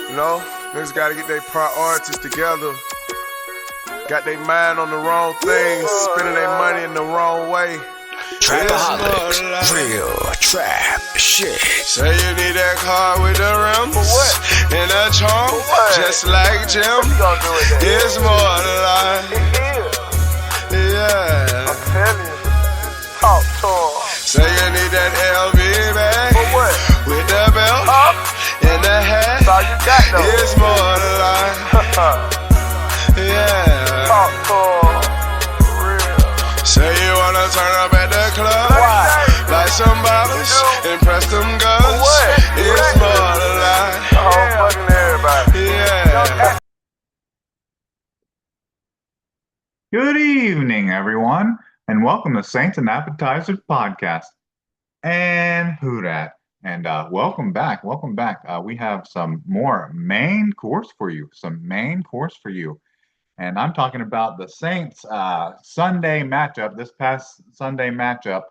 You know, niggas gotta get their priorities together. Got their mind on the wrong things, spending their money in the wrong way. Trapaholics, real trap shit. Say you need that car with the rims and a trunk, just like Jim. It's more than life. Yeah. I'm telling you. Talk to him. Say you need that LV bag with the belt and the hat. That's all you got though. It's more than life. Yeah. Talk to him. Real. Say you wanna turn up at the club, like some bottles, impress them girls. It's more than life. Fucking everybody. Yeah. Good evening, everyone, and welcome to Saints and Appetizers podcast. And who dat? And welcome back. Welcome back. We have some more main course for you. And I'm talking about the Saints Sunday matchup. This past Sunday matchup,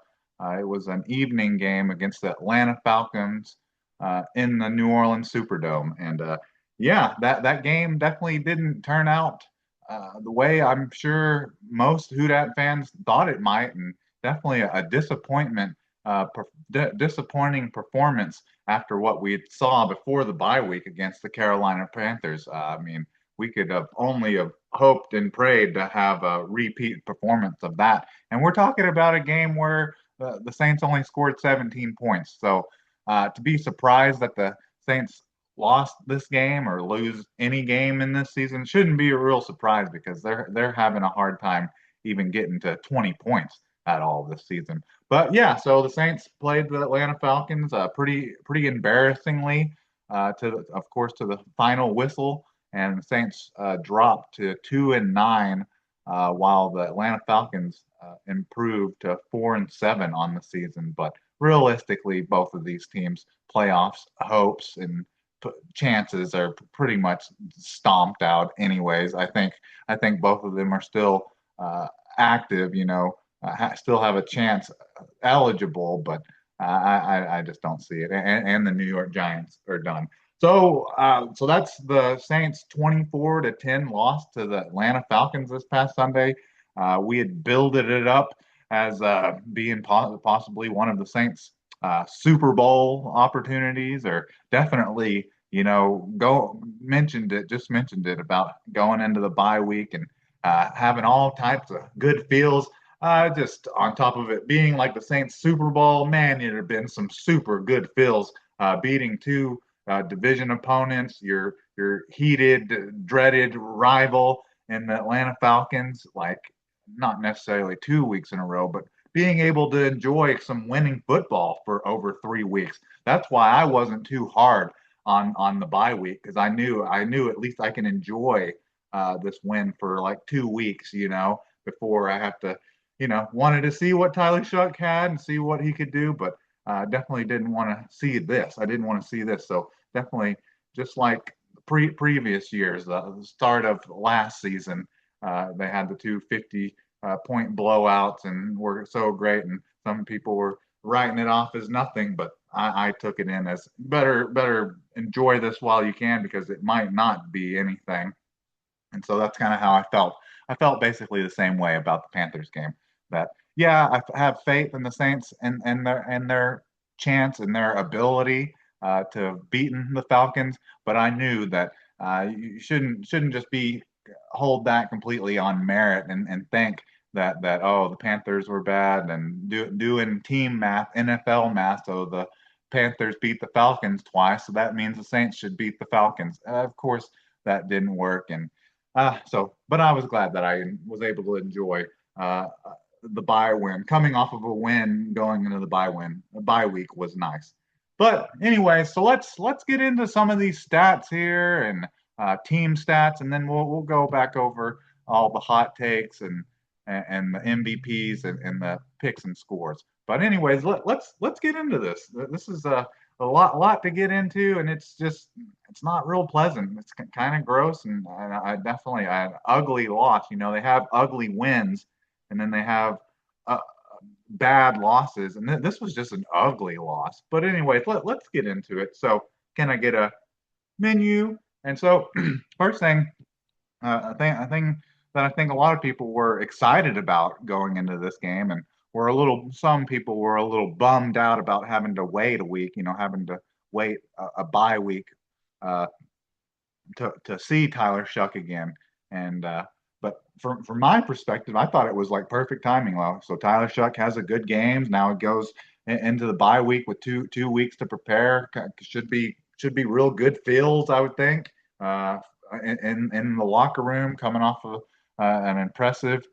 it was an evening game against the Atlanta Falcons in the New Orleans Superdome. And yeah, that game definitely didn't turn out the way I'm sure most Who Dat fans thought it might, and definitely a disappointment, disappointing performance after what we saw before the bye week against the Carolina Panthers. I mean, we could have only have hoped and prayed to have a repeat performance of that. And we're talking about a game where the Saints only scored 17 points. So to be surprised that the Saints lost this game or lose any game in this season shouldn't be a real surprise, because they're having a hard time even getting to 20 points at all this season. But yeah, so the Saints played the Atlanta Falcons pretty embarrassingly to the final whistle, and the Saints dropped to 2-9 while the Atlanta Falcons improved to 4-7 on the season. But realistically, both of these teams' playoffs hopes and chances are pretty much stomped out anyways. I think both of them are still active, still have a chance, eligible, but I just don't see it. And the New York Giants are done. So that's the Saints 24-10 loss to the Atlanta Falcons this past Sunday. We had builded it up as being possibly one of the Saints' Super Bowl opportunities, or definitely, mentioned it about going into the bye week and having all types of good feels. Just on top of it being like the Saints Super Bowl, man, it had been some super good feels beating two division opponents, your heated, dreaded rival in the Atlanta Falcons, like not necessarily 2 weeks in a row, but being able to enjoy some winning football for over 3 weeks. That's why I wasn't too hard on the bye week, because I knew at least I can enjoy this win for like 2 weeks, before I have to, wanted to see what Tyler Shuck had and see what he could do, but definitely didn't want to see this. I didn't want to see this. So definitely, just like previous years, the start of last season, they had the two 50-point blowouts and were so great, and some people were writing it off as nothing, but I took it in as better enjoy this while you can, because it might not be anything. And so that's kind of how I felt. I felt basically the same way about the Panthers game. That yeah, I have faith in the Saints and their chance and their ability to have beaten the Falcons, but I knew that you shouldn't just be hold that completely on merit and think that oh, the Panthers were bad and doing team math, NFL math. So the Panthers beat the Falcons twice, so that means the Saints should beat the Falcons. Of course, that didn't work, and but I was glad that I was able to enjoy the bye win. Coming off of a win, going into the bye week was nice. But anyway, so let's get into some of these stats here and team stats, and then we'll go back over all the hot takes and the MVPs and the picks and scores. But anyways, let's get into this. This is a lot to get into, and it's not real pleasant. It's kind of gross, and I definitely an ugly loss. They have ugly wins, and then they have bad losses, and this was just an ugly loss. But anyways, let's get into it. So can I get a menu And so, first thing, I think a lot of people were excited about going into this game, and some people were a little bummed out about having to wait a week, having to wait a bye week uh, to see Tyler Shuck again. And but from my perspective, I thought it was like perfect timing. Well, so Tyler Shuck has a good games. Now it goes into the bye week with two weeks to prepare. Should be real good feels, I would think. In the locker room, coming off of an impressive,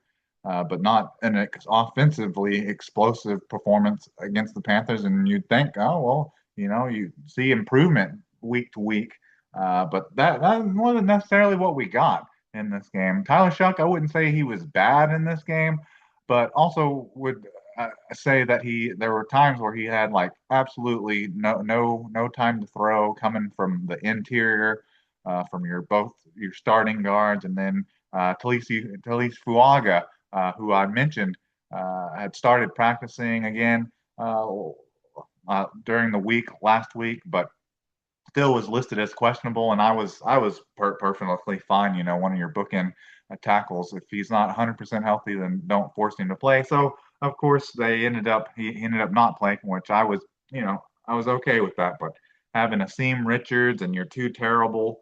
but not an offensively explosive performance against the Panthers, and you'd think, oh well, you see improvement week to week. But that wasn't necessarily what we got in this game. Tyler Shuck, I wouldn't say he was bad in this game, but also would say that there were times where he had like absolutely no time to throw coming from the interior, from both your starting guards, and then Talise Fuaga, who I mentioned had started practicing again during the week last week, but still was listed as questionable, and I was perfectly fine. One of your bookend tackles. If he's not 100% healthy, then don't force him to play. So of course he ended up not playing, which I was okay with that. But having Asim Richards and your two terrible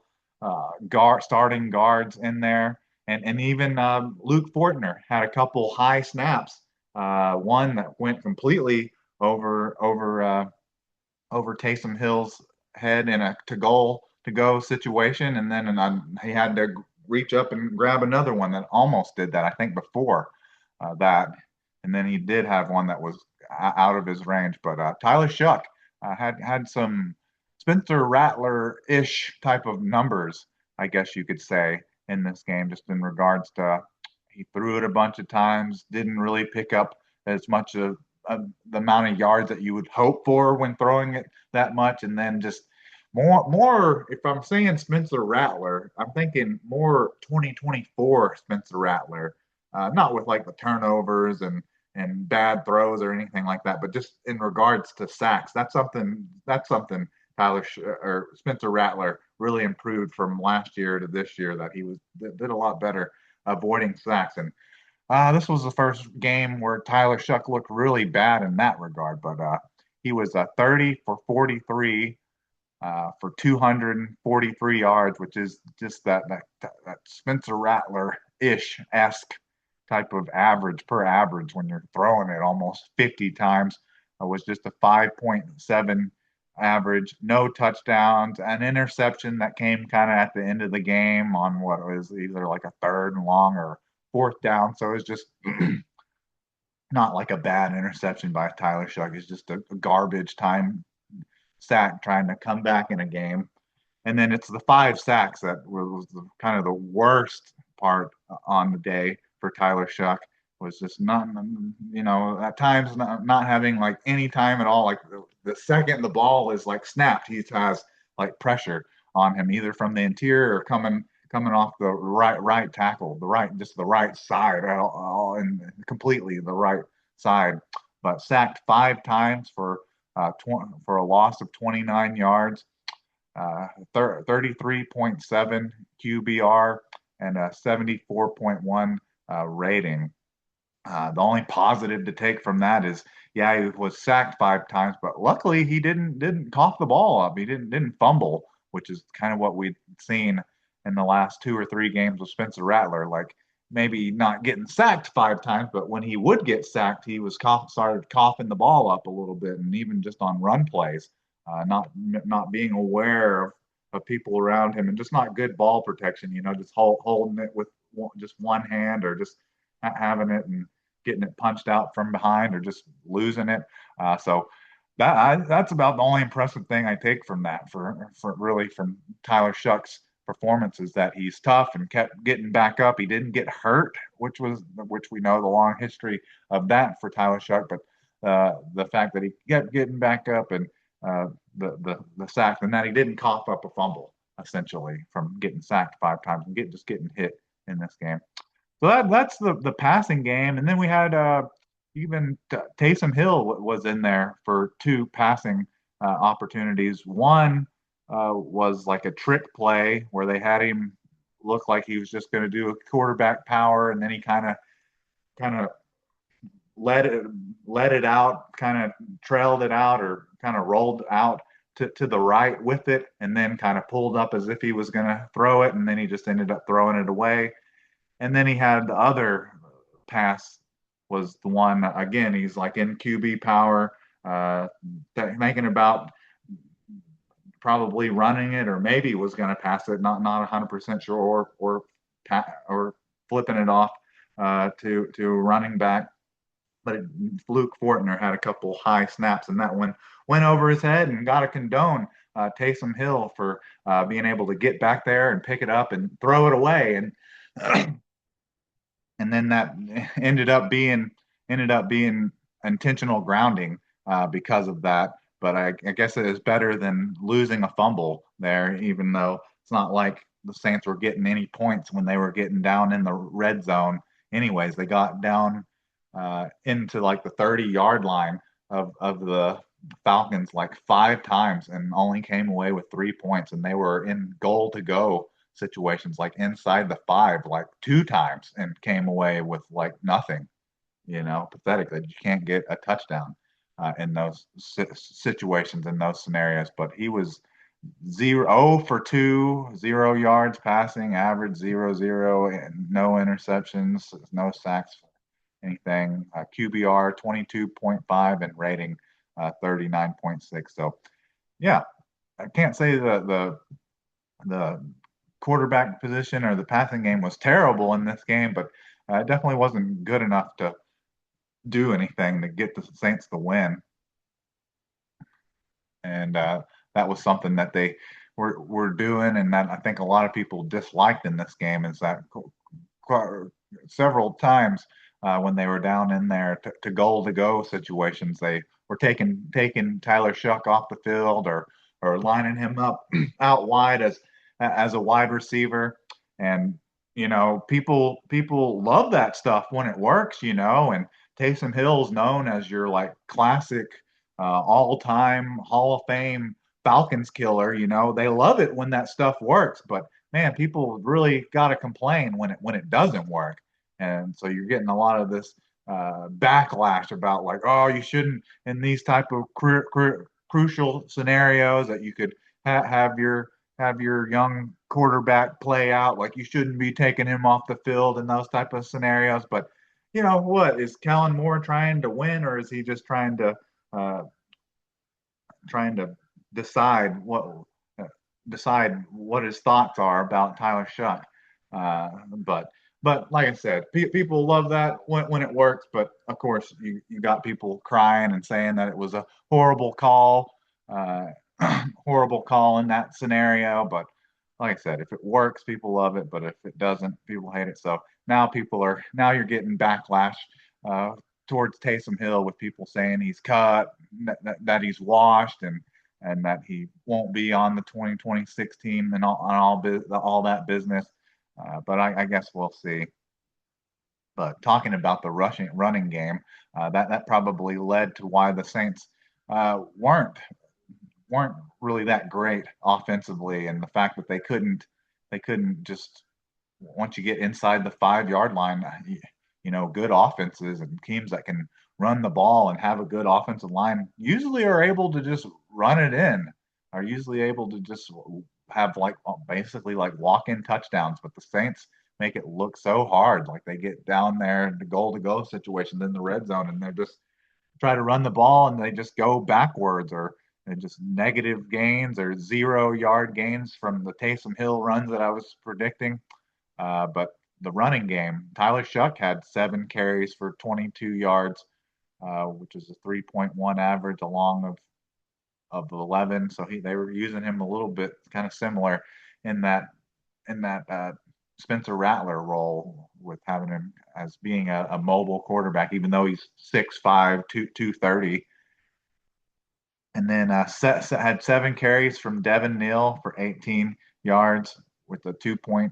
starting guards in there, and even Luke Fortner had a couple high snaps. One that went completely over Taysom Hill's head in a to go situation, and then he had to reach up and grab another one that almost did that. I think before that, and then he did have one that was out of his range. But Tyler Shuck had some Spencer Rattler ish type of numbers, I guess you could say, in this game, just in regards to he threw it a bunch of times, didn't really pick up as much of the amount of yards that you would hope for when throwing it that much, and then just more. If I'm saying Spencer Rattler, I'm thinking more 2024 Spencer Rattler, not with like the turnovers and bad throws or anything like that, but just in regards to sacks. That's something or Spencer Rattler really improved from last year to this year. That he did a lot better avoiding sacks. And this was the first game where Tyler Shuck looked really bad in that regard, but he was 30 for 43 for 243 yards, which is just that Spencer Rattler ish esque type of average when you're throwing it almost 50 times. It was just a 5.7 average, no touchdowns, an interception that came kind of at the end of the game on what was either like a third and long or fourth down. So it was just not like a bad interception by Tyler Shuck. It's just a garbage time sack trying to come back in a game. And then it's the 5 sacks that was kind of the worst part on the day for Tyler Shuck. Was just not, at times not having like any time at all. Like the second the ball is like snapped, he has like pressure on him either from the interior or coming off the right tackle, just the right side, and completely the right side. But sacked 5 times for a loss of 29 yards, 33.7 QBR, and a 74.1 rating. The only positive to take from that is, yeah, he was sacked 5 times, but luckily he didn't cough the ball up. He didn't fumble, which is kind of what we've seen in the last 2 or 3 games with Spencer Rattler. Like maybe not getting sacked 5 times, but when he would get sacked, he started coughing the ball up a little bit, and even just on run plays, not being aware of people around him, and just not good ball protection. Just holding it with just one hand, or just not having it and getting it punched out from behind, or just losing it. So that's about the only impressive thing I take from that for really from Tyler Shuck's performance, is that he's tough and kept getting back up. He didn't get hurt, which we know the long history of that for Tyler Shuck, but the fact that he kept getting back up, and the sack, and that he didn't cough up a fumble essentially from getting sacked 5 times and getting hit in this game. So that's the passing game, and then we had even Taysom Hill was in there for 2 passing opportunities. One was like a trick play where they had him look like he was just going to do a quarterback power, and then he kind of let it let it out, kind of trailed it out, or kind of rolled out to the right with it, and then kind of pulled up as if he was going to throw it, and then he just ended up throwing it away. And then he had the other pass was the one again. He's like in QB power, thinking about probably running it, or maybe was going to pass it. Not 100% sure, or flipping it off to running back. But Luke Fortner had a couple high snaps, and that one went over his head and got a condone. Taysom Hill for being able to get back there and pick it up and throw it away, and and then that ended up being intentional grounding because of that. But I guess it is better than losing a fumble there, even though it's not like the Saints were getting any points when they were getting down in the red zone. Anyways, they got down into like the 30-yard line of the Falcons like 5 times and only came away with 3 points. And they were in goal to go situations like inside the 5 like 2 times and came away with like nothing. Pathetic that you can't get a touchdown in those situations, in those scenarios. But he was 0 for 2, 0 yards passing, average 0-0, and no interceptions, no sacks, anything. QBR 22.5 and rating 39.6. So yeah, I can't say the quarterback position or the passing game was terrible in this game, but it definitely wasn't good enough to do anything to get the Saints the win. And that was something that they were doing, and that I think a lot of people disliked in this game, is that several times when they were down in there to goal to go situations, they were taking Tyler Shuck off the field, or lining him up out wide as a wide receiver. And people love that stuff when it works, and Taysom Hill's known as your like classic all-time Hall of Fame Falcons killer. They love it when that stuff works, but man, people really got to complain when it doesn't work. And so you're getting a lot of this backlash about like, oh, you shouldn't in these type of crucial scenarios that you could have your young quarterback play out, like you shouldn't be taking him off the field in those type of scenarios. But what is Kellen Moore trying to win, or is he just uh, trying to decide what his thoughts are about Tyler Shuck? But like I said, people love that when it works. But of course, you got people crying and saying that it was a horrible call, horrible call in that scenario. But like I said, if it works, people love it. But if it doesn't, people hate it. So now you're getting backlash towards Taysom Hill, with people saying he's cut, that he's washed, and that he won't be on the 2026 team, and all that business. But I guess we'll see. But talking about the running game, that probably led to why the Saints weren't really that great offensively, and the fact that they couldn't just, once you get inside the 5-yard line, good offenses and teams that can run the ball and have a good offensive line usually are able to just run it in, are usually able to just have like basically like walk-in touchdowns. But the Saints make it look so hard, like they get down there in the goal to go situations in the red zone, and they're just try to run the ball and they just go backwards, or just negative gains or 0-yard gains from the Taysom Hill runs that I was predicting. But the running game, Tyler Shuck had 7 carries for 22 yards, which is a 3.1 average along of 11. So they were using him a little bit kind of similar in that Spencer Rattler role, with having him as being a mobile quarterback, even though he's 6'5", 230. And then had 7 carries from Devin Neal for 18 yards with a 2.6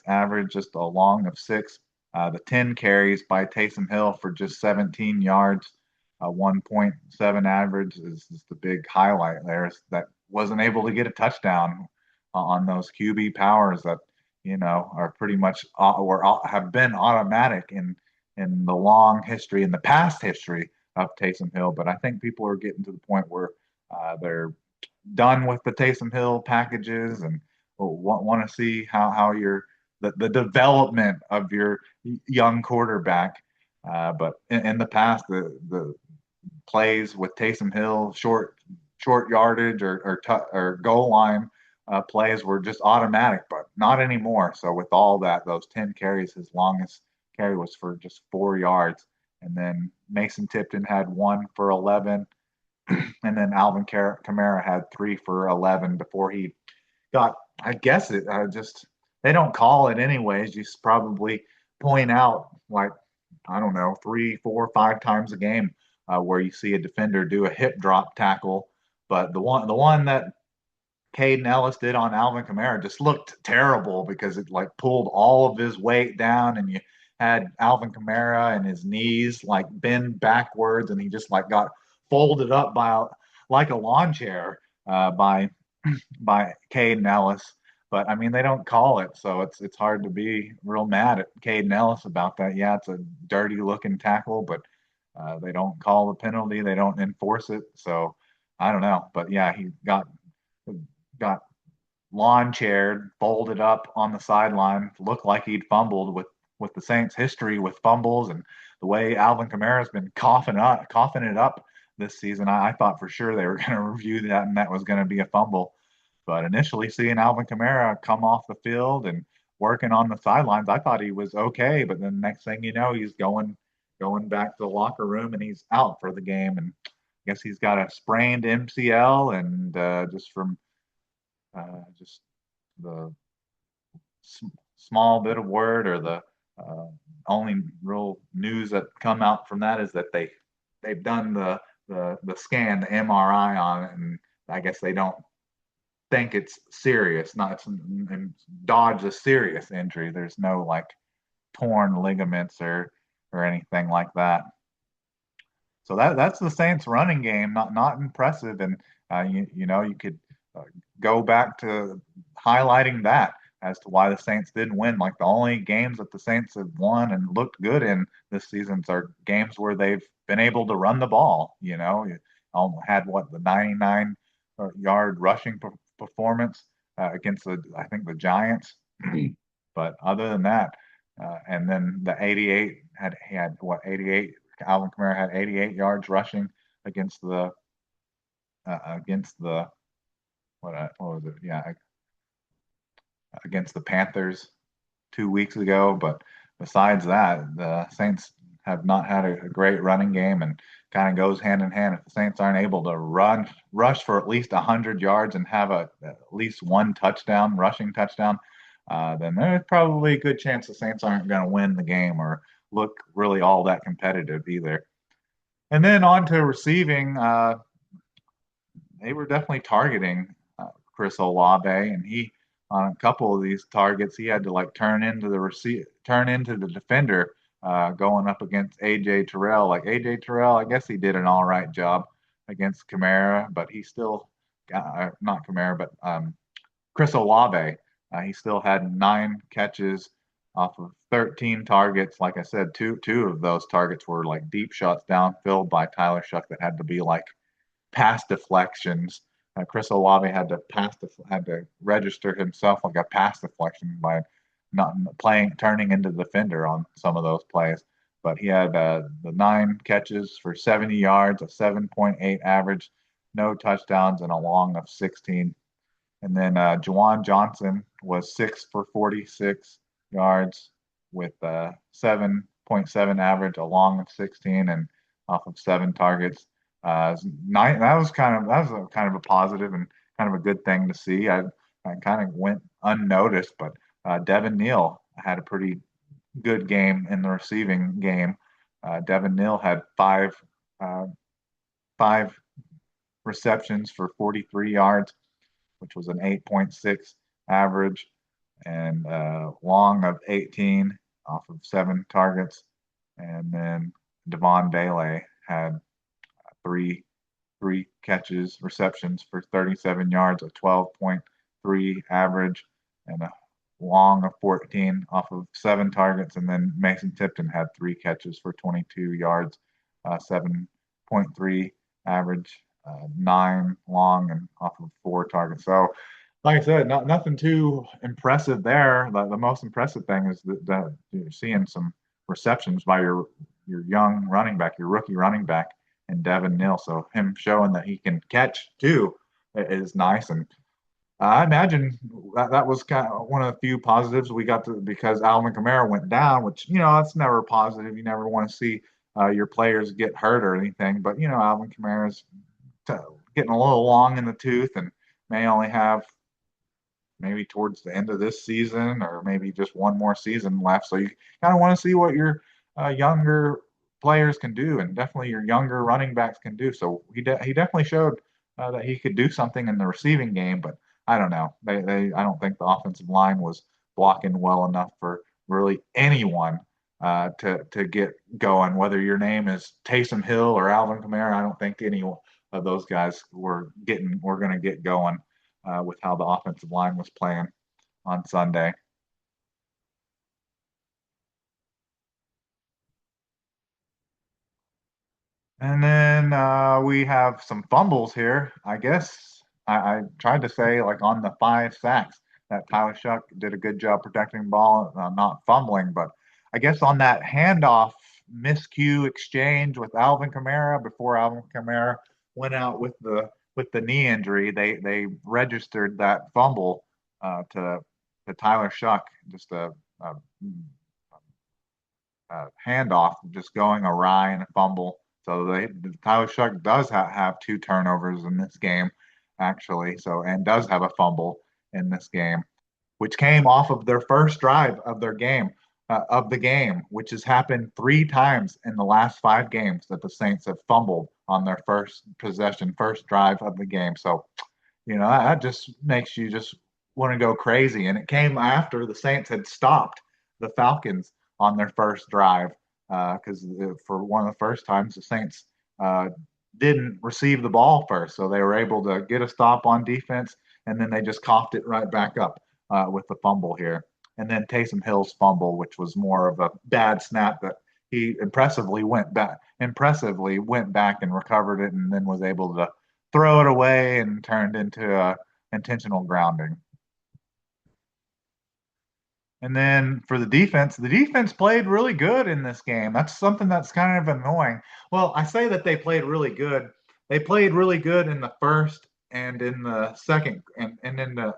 average, just a long of 6. The 10 carries by Taysom Hill for just 17 yards, 1.7 average is the big highlight there. Is that wasn't able to get a touchdown on those QB powers that are pretty much have been automatic in the long history, in the past history of Taysom Hill. But I think people are getting to the point where they're done with the Taysom Hill packages and want to see how the development of your young quarterback. But in the past, the plays with Taysom Hill, short yardage or goal line plays were just automatic, but not anymore. So with all that, those 10 carries, his longest carry was for just 4 yards. And then Mason Tipton had one for 11. And then Alvin Kamara had 3 for 11 before he got, I guess it just, they don't call it anyways. You probably point out like, I don't know, 3, 4, 5 times a game where you see a defender do a hip drop tackle. But the one that Caden Ellis did on Alvin Kamara just looked terrible because it like pulled all of his weight down, and you had Alvin Kamara and his knees like bend backwards, and he just like got folded up by like a lawn chair by Caden Ellis. But I mean, they don't call it, so it's hard to be real mad at Caden Ellis about that. Yeah, it's a dirty looking tackle, but they don't call the penalty, they don't enforce it. So I don't know, but yeah, he got lawn chaired, folded up on the sideline, looked like he'd fumbled with the Saints' history with fumbles and the way Alvin Kamara's been coughing it up this season. I thought for sure they were going to review that and that was going to be a fumble. But initially, seeing Alvin Kamara come off the field and working on the sidelines, I thought he was okay. But then next thing you know, he's going back to the locker room and he's out for the game. And I guess he's got a sprained MCL, and just the small bit of word or the only real news that come out from that is that they've done the scan, the MRI on it, and I guess they don't think it's serious, not and dodge a serious injury. There's no like torn ligaments or anything like that. So that's the Saints running game, not impressive, and you could uh, go back to highlighting that as to why the Saints didn't win. Like the only games that the Saints have won and looked good in this season are games where they've been able to run the ball. You had what, the 99-yard rushing performance against I think the Giants, but other than that, and then the 88 he had what, 88. Alvin Kamara had 88 yards rushing against the what was it? Yeah, against the Panthers 2 weeks ago. But besides that, the Saints have not had a great running game, and kind of goes hand in hand. If the Saints aren't able to rush for at least 100 yards and have at least one rushing touchdown, then there's probably a good chance the Saints aren't going to win the game or look really all that competitive either. And then on to receiving, they were definitely targeting Chris Olave, and he on a couple of these targets he had to like turn into the defender going up against AJ Terrell. Like AJ Terrell, I guess he did an all right job against Kamara, but he still not Kamara, but Chris Olave. He still had 9 catches off of 13 targets. Like I said, two of those targets were like deep shots downfield by Tyler Shuck that had to be like pass deflections. Chris Olave had to register himself like a pass deflection by not turning into the defender on some of those plays. But he had the 9 catches for 70 yards, a 7.8 average, no touchdowns, and a long of 16. And then Juwan Johnson was 6 for 46 yards with 7.7 average, a long of 16, and off of 7 targets. That was kind of a positive and kind of a good thing to see. I kind of went unnoticed, but Devin Neal had a pretty good game in the receiving game. Devin Neal had five receptions for 43 yards, which was an 8.6 average, and long of 18 off of 7 targets. And then Devon Bailey had 3 three catches, receptions for 37 yards, a 12.3 average, and a long of 14 off of 7 targets. And then Mason Tipton had three catches for 22 yards, 7.3 average, nine long, and off of 4 targets. So, like I said, nothing too impressive there. The most impressive thing is that you're seeing some receptions by your young running back, your rookie running back, and Devin Neal. So him showing that he can catch too is nice. And I imagine that was kind of one of the few positives we got to, because Alvin Kamara went down, which, that's never positive. You never want to see your players get hurt or anything. But, Alvin Kamara's getting a little long in the tooth and may only have maybe towards the end of this season or maybe just one more season left. So you kind of want to see what your younger players can do, and definitely your younger running backs can do. So he definitely showed that he could do something in the receiving game, but I don't know. I don't think the offensive line was blocking well enough for really anyone to get going. Whether your name is Taysom Hill or Alvin Kamara, I don't think any of those guys were going to get going with how the offensive line was playing on Sunday. And then we have some fumbles here. I guess I tried to say, like, on the 5 sacks that Tyler Shuck did a good job protecting the ball, not fumbling. But I guess on that handoff miscue exchange with Alvin Kamara, before Alvin Kamara went out with the knee injury, they registered that fumble to Tyler Shuck, just a handoff just going awry and a fumble. So Tyler Shuck does have 2 turnovers in this game, actually. So, and does have a fumble in this game, which came off of their first drive of their game, of the game, which has happened 3 times in the last 5 games that the Saints have fumbled on their first possession, first drive of the game. So, that just makes you just want to go crazy. And it came after the Saints had stopped the Falcons on their first drive, because for one of the first times the Saints didn't receive the ball first, so they were able to get a stop on defense, and then they just coughed it right back up with the fumble here. And then Taysom Hill's fumble, which was more of a bad snap that he impressively went back and recovered it, and then was able to throw it away and turned into a intentional grounding. And then for the defense played really good in this game. That's something that's kind of annoying. Well, I say that they played really good. They played really good in the first and in the second, and in the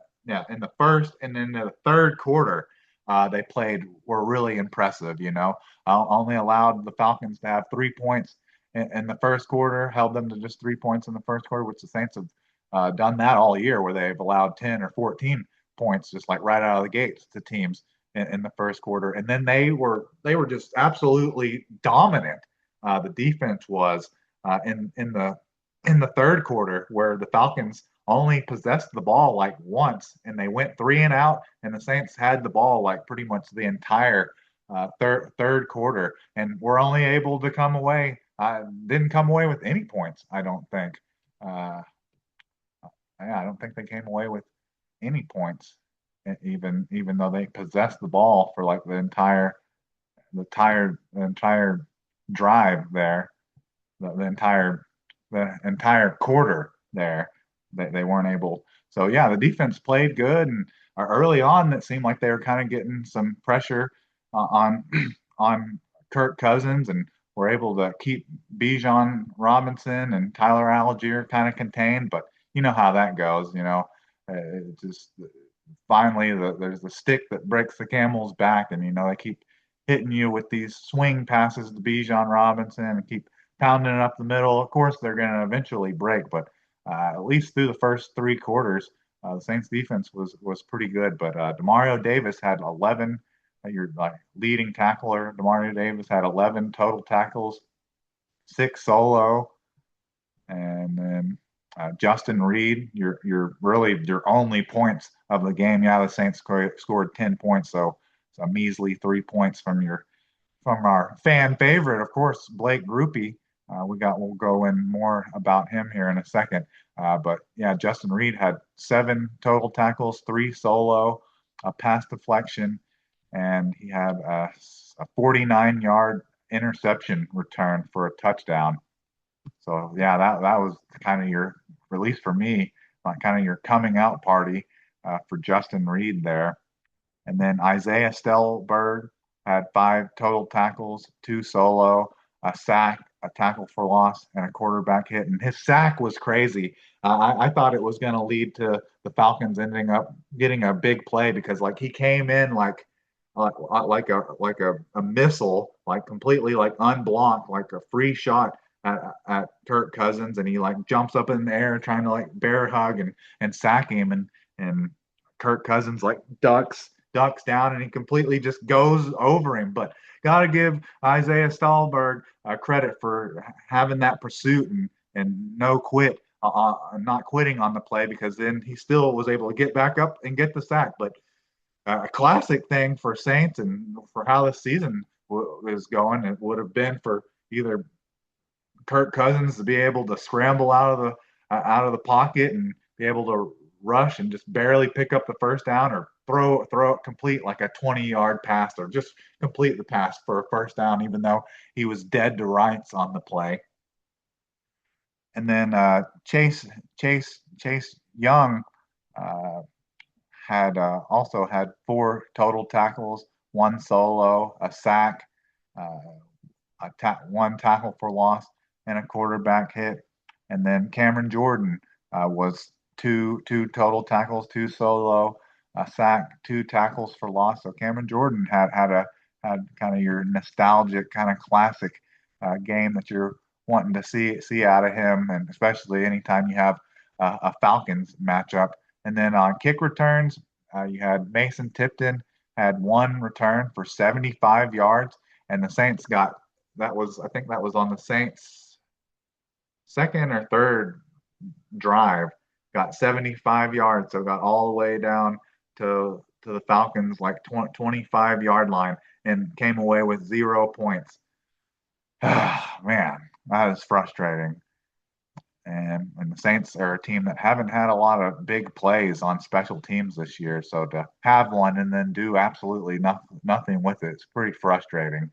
first and in the third quarter. They were really impressive. Only allowed the Falcons to have 3 points in the first quarter, held them to just 3 points in the first quarter, which the Saints have done that all year, where they've allowed 10 or 14 points just like right out of the gates to teams in the first quarter. And then they were just absolutely dominant. The defense was in the third quarter, where the Falcons only possessed the ball like once, and they went 3-and-out, and the Saints had the ball like pretty much the entire third quarter, and were only able to come away. Didn't come away with any points, I don't think. I don't think they came away with any points, even though they possessed the ball for like the entire drive there, the entire quarter there. They weren't able. So yeah, the defense played good, and early on it seemed like they were kind of getting some pressure on on Kirk Cousins, and were able to keep Bijan Robinson and Tyler Algier kind of contained. But you know how that goes. It just finally there's the stick that breaks the camel's back, and they keep hitting you with these swing passes to Bijan Robinson and keep pounding it up the middle. Of course, they're going to eventually break, but at least through the first 3 quarters, the Saints defense was pretty good. But Demario Davis had 11. Your leading tackler, Demario Davis, had 11 total tackles, 6 solo, and then Justin Reed, your only points of the game. Yeah, the Saints scored 10 points, so it's a measly 3 points from our fan favorite, of course, Blake Grupe. We'll go in more about him here in a second. But yeah, Justin Reed had 7 total tackles, 3 solo, a pass deflection, and he had a 49-yard interception return for a touchdown. So yeah, that was kind of your, at least for me, kind of your coming out party for Justin Reed there. And then Isaiah Stelberg had 5 total tackles, 2 solo, a sack, a tackle for loss, and a quarterback hit. And his sack was crazy. I thought it was going to lead to the Falcons ending up getting a big play because like he came in like a missile, like completely like unblocked, like a free shot at Kirk Cousins, and he like jumps up in the air trying to like bear hug and sack him, and Kirk Cousins like ducks down, and he completely just goes over him. But got to give Isaiah Stahlberg credit for having that pursuit and no quit, not quitting on the play, because then he still was able to get back up and get the sack. But a classic thing for Saints and for how this season is going, it would have been for either Kirk Cousins to be able to scramble out of the pocket and be able to rush and just barely pick up the first down, or throw it complete like a 20-yard pass, or just complete the pass for a first down, even though he was dead to rights on the play. And then Chase Young had also had 4 total tackles, 1 solo, a sack, uh, 1 tackle for loss, and a quarterback hit. And then Cameron Jordan was two total tackles, 2 solo, a sack, 2 tackles for loss. So Cameron Jordan had kind of your nostalgic kind of classic game that you're wanting to see out of him, and especially anytime you have a Falcons matchup. And then on kick returns, you had Mason Tipton had 1 return for 75 yards, and the Saints got that was I think that was on the Saints' second or third drive, got 75 yards, so got all the way down to the Falcons like 25-yard line and came away with 0 points. Man, that is frustrating. And the Saints are a team that haven't had a lot of big plays on special teams this year, so to have one and then do absolutely nothing with it, it's pretty frustrating.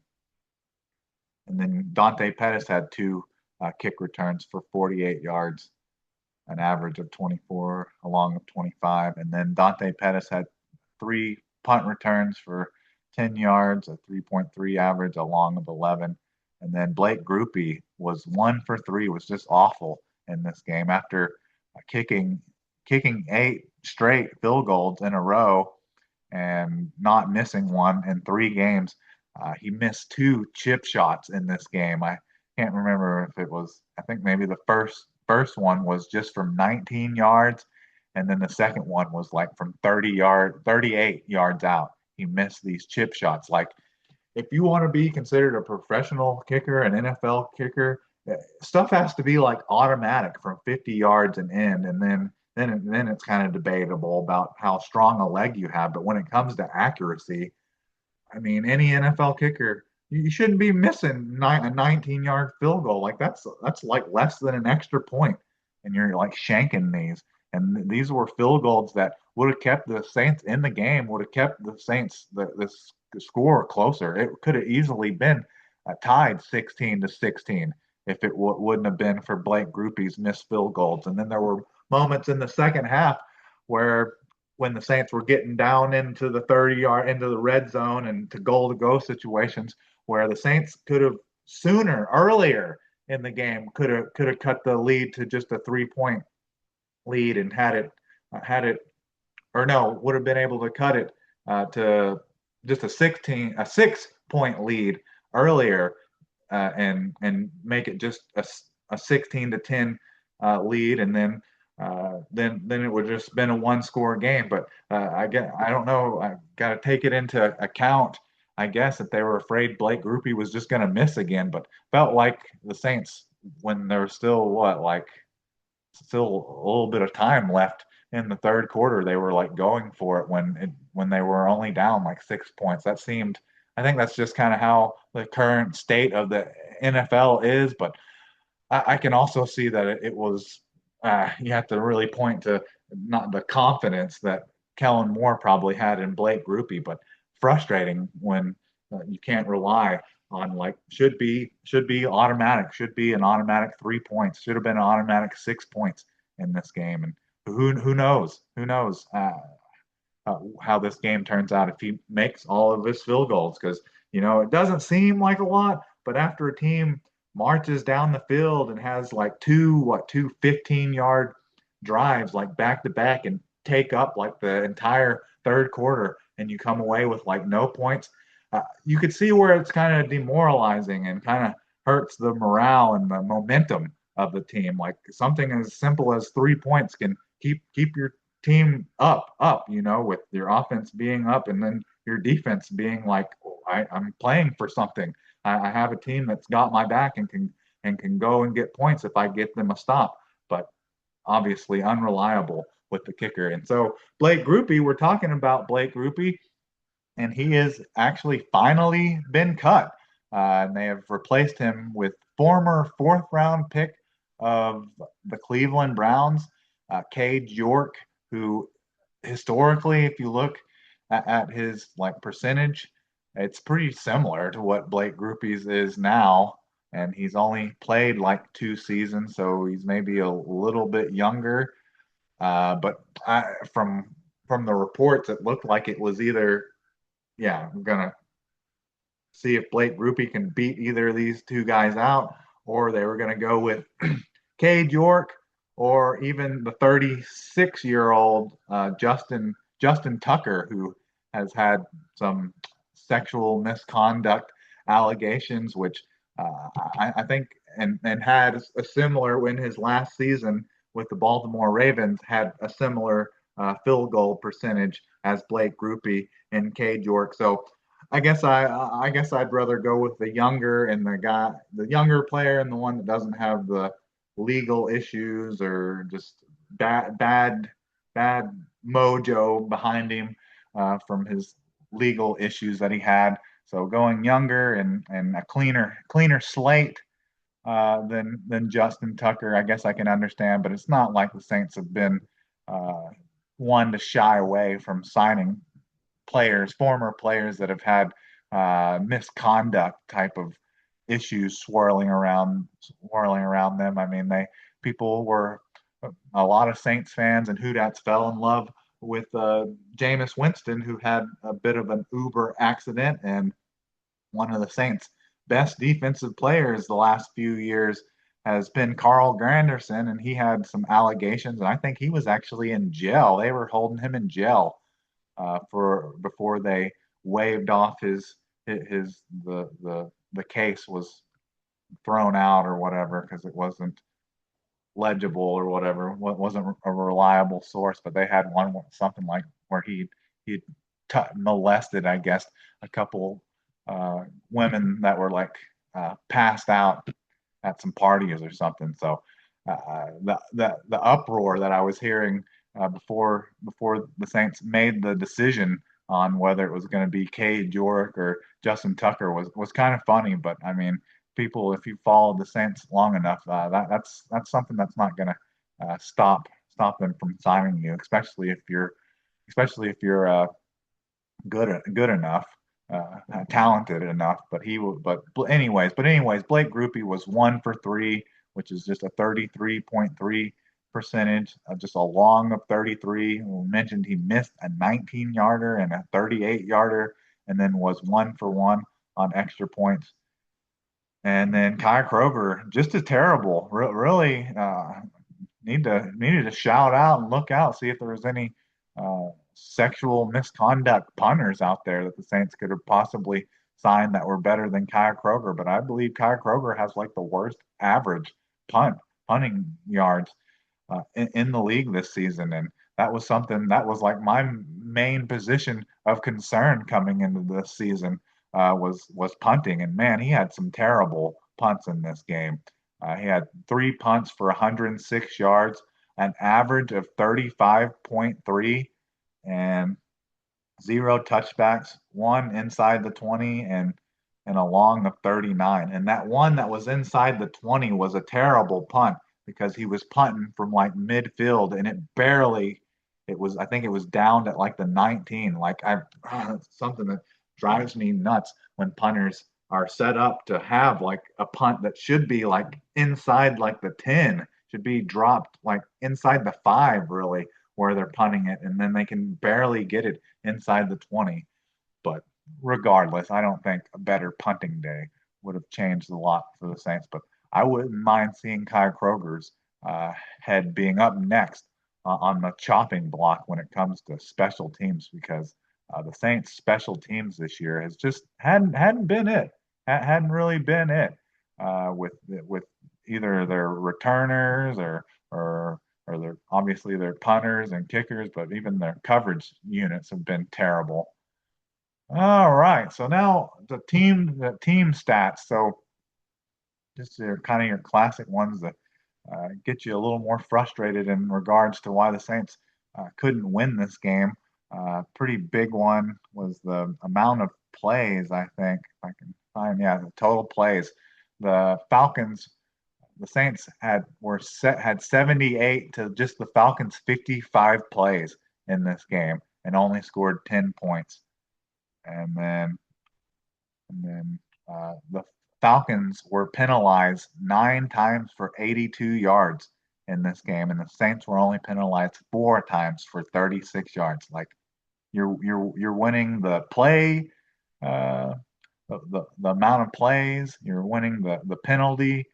And then Dante Pettis had 2 kick returns for 48 yards, an average of 24 along with 25. And then Dante Pettis had 3 punt returns for 10 yards, a 3.3 average along with 11. And then Blake Grupe was 1 for 3, was just awful in this game after kicking 8 straight field goals in a row and not missing one in 3 games. He missed 2 chip shots in this game. I can't remember if it was, I think maybe the first one was just from 19 yards, and then the second one was like from 38 yards out. He missed these chip shots. Like, if you want to be considered a professional kicker, an NFL kicker, stuff has to be like automatic from 50 yards and in, and then it's kind of debatable about how strong a leg you have. But when it comes to accuracy, I mean, any NFL kicker, you shouldn't be missing a 19-yard field goal. Like that's like less than an extra point, and you're like shanking these. And these were field goals that would have kept the Saints in the game, would have kept the Saints the score closer. It could have easily been tied 16-16 if it wouldn't have been for Blake Grupe's missed field goals. And then there were moments in the second half where when the Saints were getting down into the 30-yard, into the red zone and to goal-to-go situations where the Saints could have earlier in the game, could have cut the lead to just a 3-point lead and would have been able to cut it to just a 6-point lead earlier, and make it just a 16-10 lead, and then it would just been a 1-score game. But I don't know. I got to take it into account, I guess, that they were afraid Blake Grupe was just going to miss again. But felt like the Saints, when there was still still a little bit of time left in the third quarter, they were like going for it when they were only down like 6 points. I think that's just kind of how the current state of the NFL is. But I can also see that it was you have to really point to not the confidence that Kellen Moore probably had in Blake Grupe, but frustrating when you can't rely on like should be automatic, should be an automatic 3 points, should have been an automatic 6 points in this game, and who knows how this game turns out if he makes all of his field goals because it doesn't seem like a lot, but after a team marches down the field and has like two 15-yard drives like back to back and take up like the entire third quarter and you come away with like no points, you could see where it's kind of demoralizing and kind of hurts the morale and the momentum of the team. Like something as simple as 3 points can keep your team up, with your offense being up and then your defense being like, oh, I'm playing for something. I have a team that's got my back and can go and get points if I get them a stop. But obviously unreliable with the kicker. And so Blake Grupe, we're talking about Blake Grupe, and he has actually finally been cut. And they have replaced him with former fourth round pick of the Cleveland Browns, Cade York, who historically, if you look at his like percentage, it's pretty similar to what Blake Grupe's is now. And he's only played like 2 seasons, so he's maybe a little bit younger. But from the reports, it looked like it was either, yeah, I'm gonna see if Blake Grupe can beat either of these two guys out, or they were gonna go with Cade York, or even the 36-year-old Justin Tucker, who has had some sexual misconduct allegations, which I think and had a similar in his last season with the Baltimore Ravens, had a similar field goal percentage as Blake Grupe and Cade York. So I guess I'd rather go with the younger player and the one that doesn't have the legal issues or just bad mojo behind him from his legal issues that he had. So going younger and a cleaner slate than Justin Tucker, I guess I can understand. But it's not like the Saints have been uh, one to shy away from signing former players that have had misconduct type of issues swirling around them. I mean, people were a lot of Saints fans and Houdats fell in love with Jameis Winston, who had a bit of an Uber accident, and one of the Saints' best defensive players the last few years has been Carl Granderson, and he had some allegations, and I think he was actually in jail. They were holding him in jail for before they waived off the case was thrown out or whatever because it wasn't legible or whatever. Wasn't a reliable source, but they had something like where he molested, I guess, a couple women that were like passed out at some parties or something. So the uproar that I was hearing before the Saints made the decision on whether it was going to be Cade York or Justin Tucker was kind of funny. But I mean, people, if you follow the Saints long enough, that's something that's not going to stop them from signing you, especially if you're good enough, talented enough. But anyways, Blake Grupe was 1 for 3, which is just a 33.3 percentage, just a long of 33. We mentioned he missed a 19-yarder and a 38-yarder, and then was 1 for 1 on extra points. And then Kai Kroger, just as terrible. Really needed to shout out and look out, see if there was any sexual misconduct punters out there that the Saints could have possibly signed that were better than Kai Kroger. But I believe Kai Kroger has like the worst average punting yards in the league this season, and that was something that was like my main position of concern coming into this season was punting. And man, he had some terrible punts in this game. He had 3 punts for 106 yards, an average of 35.3, and 0 touchbacks, 1 inside the 20, and and a long of 39. And that one that was inside the 20 was a terrible punt because he was punting from like midfield and I think it was down at like the 19. Something that drives me nuts when punters are set up to have like a punt that should be like inside like the 10, should be dropped like inside the 5 really where they're punting it, and then they can barely get it inside the 20. But regardless, I don't think a better punting day would have changed a lot for the Saints. But I wouldn't mind seeing Kai Kroger's head being up next on the chopping block when it comes to special teams, because the Saints' special teams this year has just hadn't been it. Hadn't really been it with either their returners or their obviously their punters and kickers, but even their coverage units have been terrible. All right, so now the team stats. So just kind of your classic ones that get you a little more frustrated in regards to why the Saints couldn't win this game. Pretty big one was the amount of plays. I think if I can find, yeah, the total plays. The Saints had 78 to just the Falcons 55 plays in this game and only scored 10 points. And then the Falcons were penalized 9 times for 82 yards in this game, and the Saints were only penalized 4 times for 36 yards. Like you're winning the play, the amount of plays, you're winning the penalty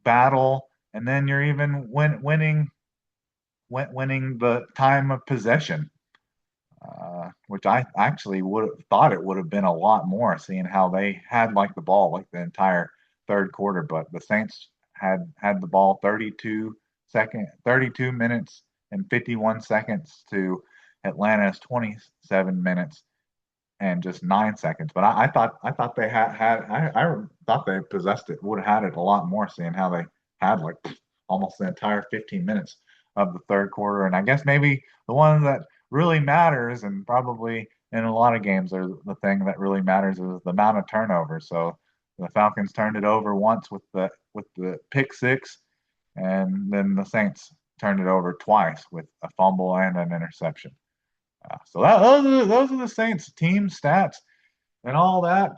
battle, and then you're even winning the time of possession. Which I actually would have thought it would have been a lot more, seeing how they had like the ball like the entire third quarter. But the Saints had the ball 32 minutes and 51 seconds to Atlanta's 27 minutes and just 9 seconds. But I thought they I thought they possessed it, would have had it a lot more, seeing how they had like almost the entire 15 minutes of the third quarter. And I guess maybe the one that really matters, and probably in a lot of games, the thing that really matters is the amount of turnovers. So the Falcons turned it over once with the pick six, and then the Saints turned it over twice with a fumble and an interception. Those are the Saints team stats and all that.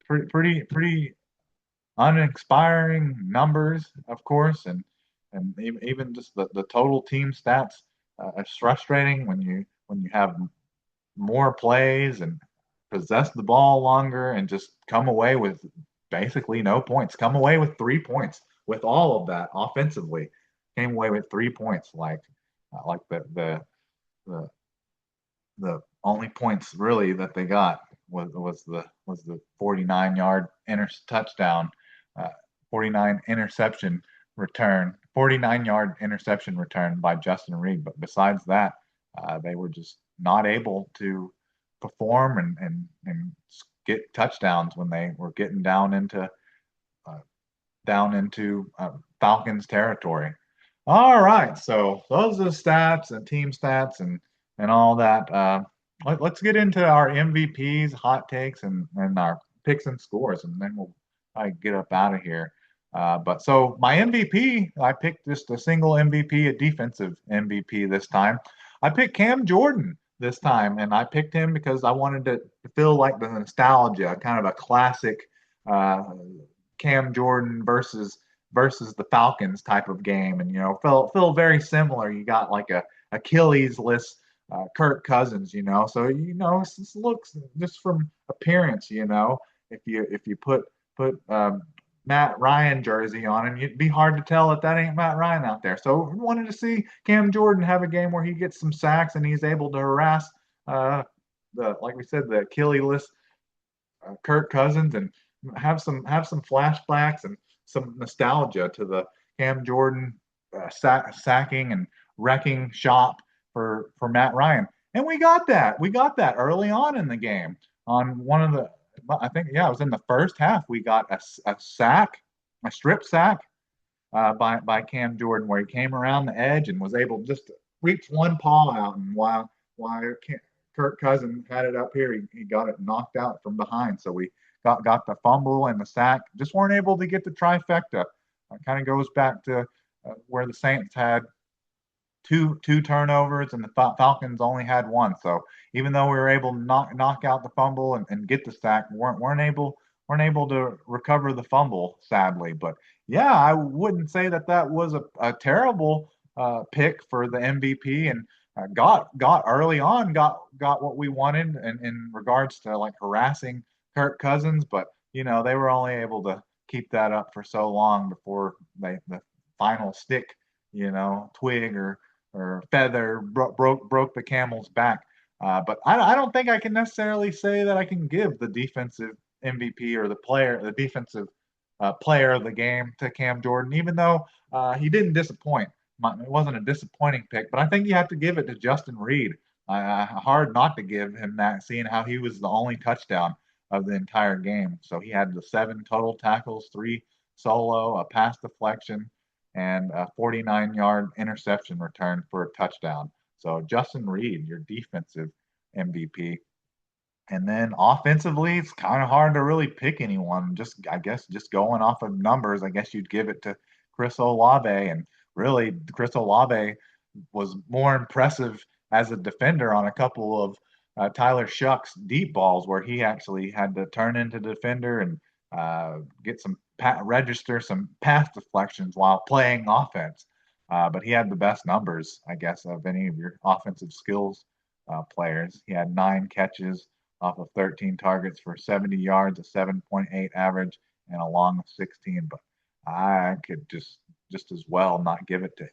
Pretty uninspiring numbers, of course, and even just the total team stats. It's frustrating when you have more plays and possess the ball longer and just come away with basically no points. Come away with 3 points with all of that offensively. Came away with 3 points, like the the only points really that they got was the 49-yard touchdown, 49 interception return, 49-yard interception return by Justin Reed. But besides that, they were just not able to perform and get touchdowns when they were getting down into Falcons territory. All right, so those are the stats and team stats and all that. Let's get into our MVPs, hot takes, and our picks and scores, and then we'll get up out of here. But so my MVP, I picked just a single MVP, a defensive MVP this time. I picked Cam Jordan this time, and I picked him because I wanted to feel like the nostalgia, kind of a classic Cam Jordan versus the Falcons type of game, and feel very similar. You got like a Achilles-less Kirk Cousins, so it looks just from appearance, if you put Matt Ryan jersey on him, it'd be hard to tell that ain't Matt Ryan out there. So we wanted to see Cam Jordan have a game where he gets some sacks and he's able to harass like we said, the Achilles-less Kirk Cousins, and have some flashbacks and some nostalgia to the Cam Jordan sacking and wrecking shop for Matt Ryan. And we got that early on in the game. On one of the, I think, yeah, it was in the first half, we got a strip sack by Cam Jordan, where he came around the edge and was able just to reach one paw out, and while Kirk Cousins had it up here. He got it knocked out from behind. So we got the fumble and the sack. Just weren't able to get the trifecta. Kind of goes back to where the Saints had two turnovers and the Falcons only had one. So even though we were able to knock out the fumble and get the sack, weren't able to recover the fumble, sadly. But yeah, I wouldn't say that was a terrible pick for the MVP, and got early on, got what we wanted in regards to like harassing Kirk Cousins. But they were only able to keep that up for so long before the final stick, twig or feather broke the camel's back. But I don't think I can necessarily say that I can give the defensive MVP or the defensive player of the game to Cam Jordan, even though he didn't disappoint. It wasn't a disappointing pick, but I think you have to give it to Justin Reed. Hard not to give him that, seeing how he was the only touchdown of the entire game. So he had the 7 total tackles, 3 solo, a pass deflection, and a 49-yard interception return for a touchdown. So Justin Reed, your defensive MVP. And then offensively, it's kind of hard to really pick anyone. I guess just going off of numbers, I guess you'd give it to Chris Olave. And really, Chris Olave was more impressive as a defender on a couple of Tyler Shuck's deep balls where he actually had to turn into defender and register some pass deflections while playing offense. But he had the best numbers, I guess, of any of your offensive skills players. He had 9 catches off of 13 targets for 70 yards, a 7.8 average, and a long of 16. But I could just as well not give it to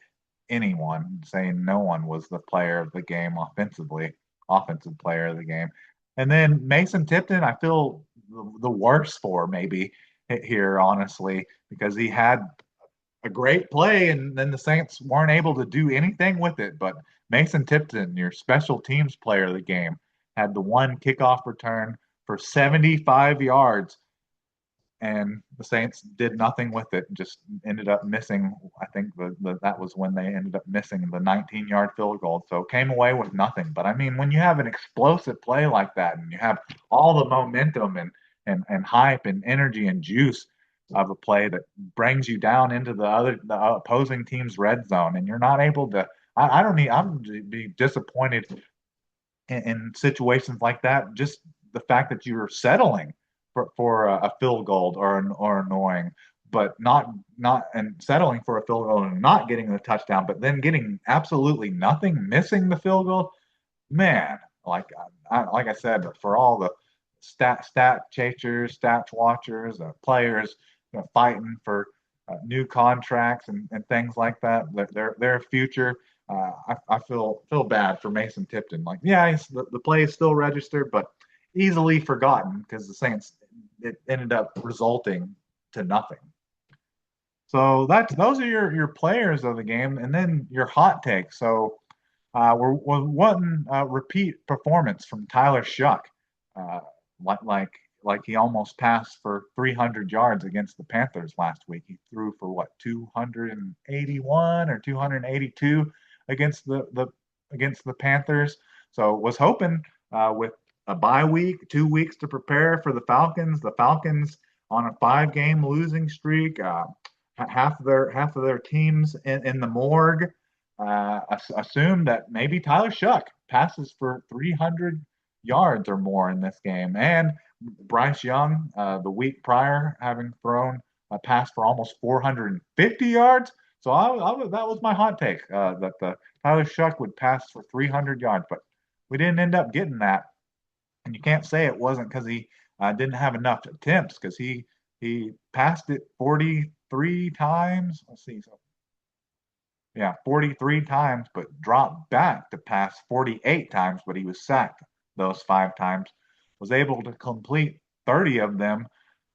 anyone, saying no one was the player of the game offensive player of the game. And then Mason Tipton, I feel the worst for maybe here, honestly, because he had a great play and then the Saints weren't able to do anything with it. But Mason Tipton, your special teams player of the game, had the 1 kickoff return for 75 yards, and the Saints did nothing with it. Just ended up missing. I think that was when they ended up missing the 19-yard field goal. So came away with nothing. But I mean, when you have an explosive play like that, and you have all the momentum and hype and energy and juice of a play that brings you down into the opposing team's red zone, and you're not able to. I don't need. I'm be disappointed in situations like that. Just the fact that you're settling for a field goal or annoying, but not and settling for a field goal and not getting the touchdown, but then getting absolutely nothing, missing the field goal. Man, like I said, for all the stat chasers, stats watchers, players fighting for new contracts and things like that, their future. I feel bad for Mason Tipton. Like, yeah, the play is still registered, but easily forgotten because the Saints, it ended up resulting to nothing. So those are your players of the game, and then your hot take. So we're wanting repeat performance from Tyler Shuck, like he almost passed for 300 yards against the Panthers last week. He threw for what, 281 or 282 against the Panthers. So was hoping with a bye week, 2 weeks to prepare for the Falcons. The Falcons on a 5-game losing streak. Half of their teams in the morgue. Assume that maybe Tyler Shuck passes for 300 yards or more in this game, and Bryce Young, the week prior, having thrown a pass for almost 450 yards. So that was my hot take, that the Tyler Shuck would pass for 300 yards, but we didn't end up getting that. And you can't say it wasn't because he didn't have enough attempts, because he passed it 43 times. Let's see. So, yeah, 43 times, but dropped back to pass 48 times, but he was sacked those 5 times. Was able to complete 30 of them,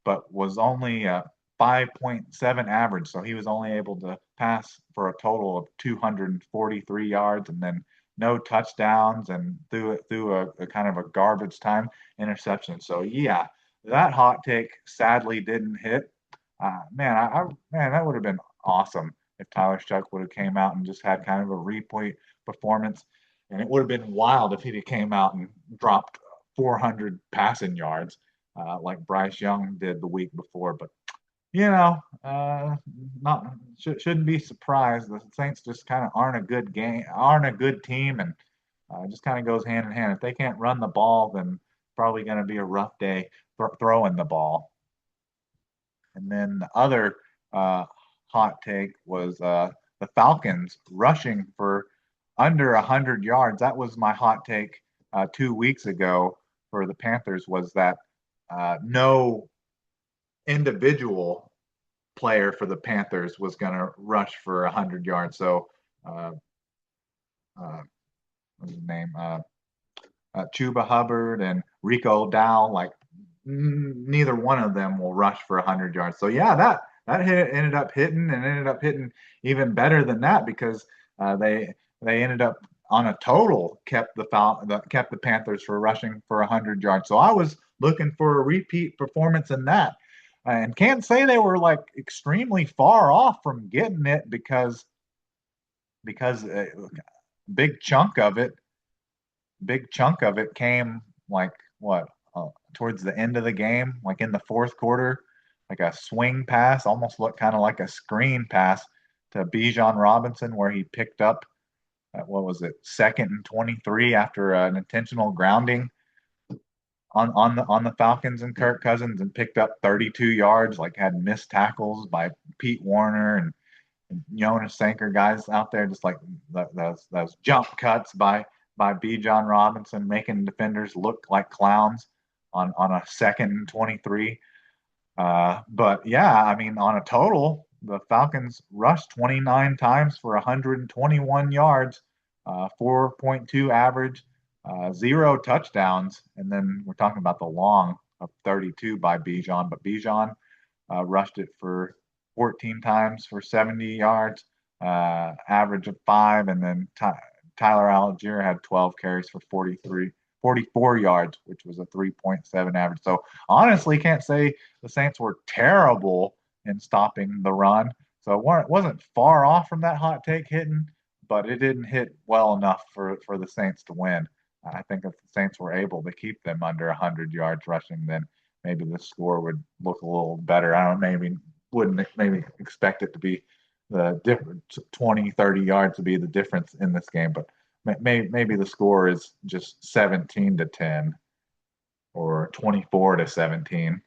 but was only 5.7 average. So he was only able to pass for a total of 243 yards, and then no touchdowns, and threw a kind of a garbage time interception. So yeah, that hot take sadly didn't hit. Man, that would have been awesome if Tyler Shuck would have came out and just had kind of a replay performance. And it would have been wild if he came out and dropped 400 passing yards like Bryce Young did the week before. But not shouldn't be surprised. The Saints just kind of aren't a good team, and just kind of goes hand in hand. If they can't run the ball, then probably going to be a rough day throwing the ball. And then the other hot take was the Falcons rushing for under 100 yards. That was my hot take 2 weeks ago for the Panthers, was that no individual player for the Panthers was going to rush for 100 yards. So, what's his name? Chuba Hubbard and Rico Dowell, like neither one of them will rush for 100 yards. So yeah, that hit ended up hitting even better than that, because they ended up on a total kept the Panthers for rushing for 100 yards. So I was looking for a repeat performance in that, and can't say they were like extremely far off from getting it, because big chunk of it came like what towards the end of the game, like in the fourth quarter, like a swing pass, almost looked kind of like a screen pass to Bijan Robinson, where he picked up what was it, 2nd and 23 after an intentional grounding on the Falcons and Kirk Cousins, and picked up 32 yards, like had missed tackles by Pete Warner and Jonas Sanker, guys out there, just like those jump cuts by Bijan Robinson, making defenders look like clowns on a 2nd and 23. But yeah, I mean, on a total, the Falcons rushed 29 times for 121 yards, 4.2 average, 0 touchdowns. And then we're talking about the long of 32 by Bijan, but Bijan rushed it for 14 times for 70 yards, average of 5. And then Tyler Algier had 12 carries for 44 yards, which was a 3.7 average. So honestly, can't say the Saints were terrible in stopping the run. So it wasn't far off from that hot take hitting, but it didn't hit well enough for the Saints to win. I think if the Saints were able to keep them under 100 yards rushing, then maybe the score would look a little better. I don't wouldn't maybe expect it to be the different 20, 30 yards to be the difference in this game, but maybe the score is just 17-10 or 24-17,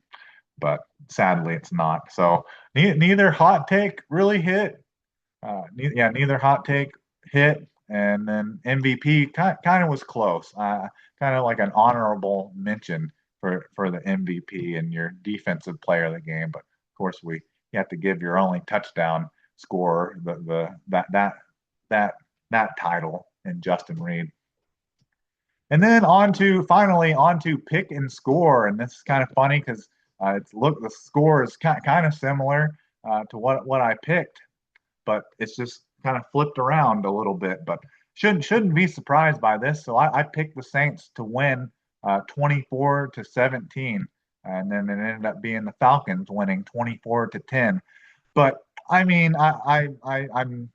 but sadly it's not. So neither hot take really hit. Neither hot take hit. And then MVP kind of was close. Kind of like an honorable mention for the MVP and your defensive player of the game. But of course, you have to give your only touchdown scorer that title in Justin Reed. And then finally on to pick and score. And this is kind of funny because the score is kind of similar to what I picked, but it's just kind of flipped around a little bit. But shouldn't be surprised by this. So I picked the Saints to win 24-17, and then it ended up being the Falcons winning 24-10. But I mean, I'm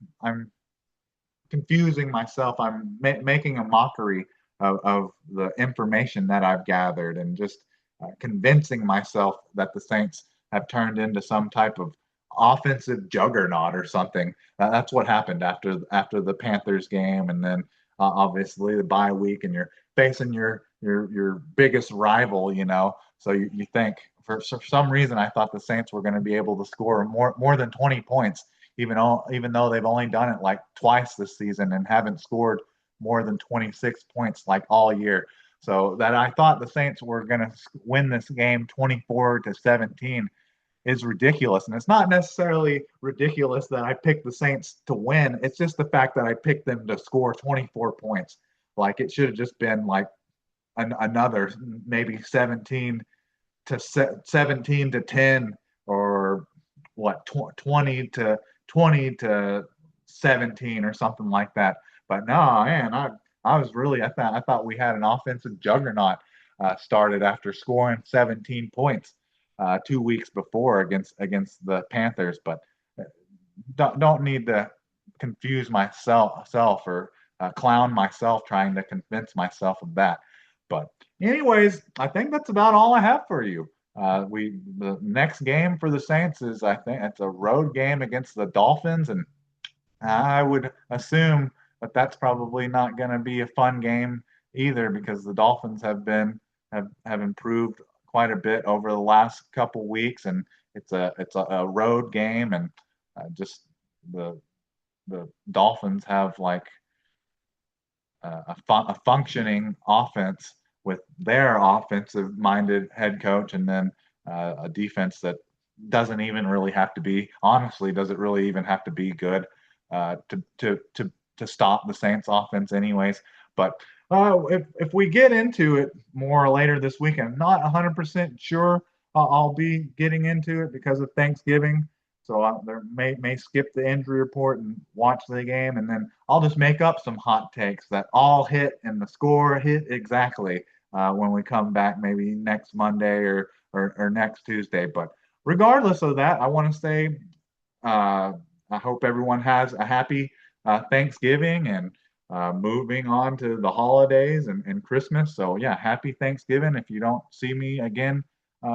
confusing myself. I'm making a mockery of the information that I've gathered, and just convincing myself that the Saints have turned into some type of offensive juggernaut or something. That's what happened after the Panthers game, and then obviously the bye week, and you're facing your biggest rival. So you think for some reason I thought the Saints were going to be able to score more than 20 points, even though they've only done it like twice this season and haven't scored more than 26 points like all year. So that I thought the Saints were going to win this game 24-17 is ridiculous. And it's not necessarily ridiculous that I picked the Saints to win. It's just the fact that I picked them to score 24 points. Like it should have just been like another maybe 17-10, or what, 20-17 or something like that. But no, man, I thought we had an offensive juggernaut started after scoring 17 points 2 weeks before against the Panthers. But don't need to confuse myself or clown myself trying to convince myself of that. But anyways, I think that's about all I have for you. The next game for the Saints is, I think it's a road game against the Dolphins, and I would assume that that's probably not going to be a fun game either, because the Dolphins have improved quite a bit over the last couple weeks, and it's a road game, and just the the Dolphins have like a functioning offense with their offensive minded head coach, and then a defense that doesn't even really have to be, honestly, does it really even have to be good to stop the Saints offense anyways. But if we get into it more later this week, I'm not 100% sure I'll be getting into it because of Thanksgiving. So I there may skip the injury report and watch the game, and then I'll just make up some hot takes that all hit and the score hit exactly when we come back, maybe next Monday or next Tuesday. But regardless of that, I want to say I hope everyone has a happy Thanksgiving and moving on to the holidays and Christmas. So yeah, happy Thanksgiving if you don't see me again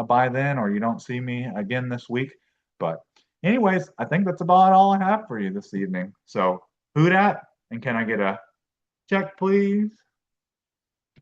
by then, or you don't see me again this week. But anyways, I think that's about all I have for you this evening. So who dat? And can I get a check, please?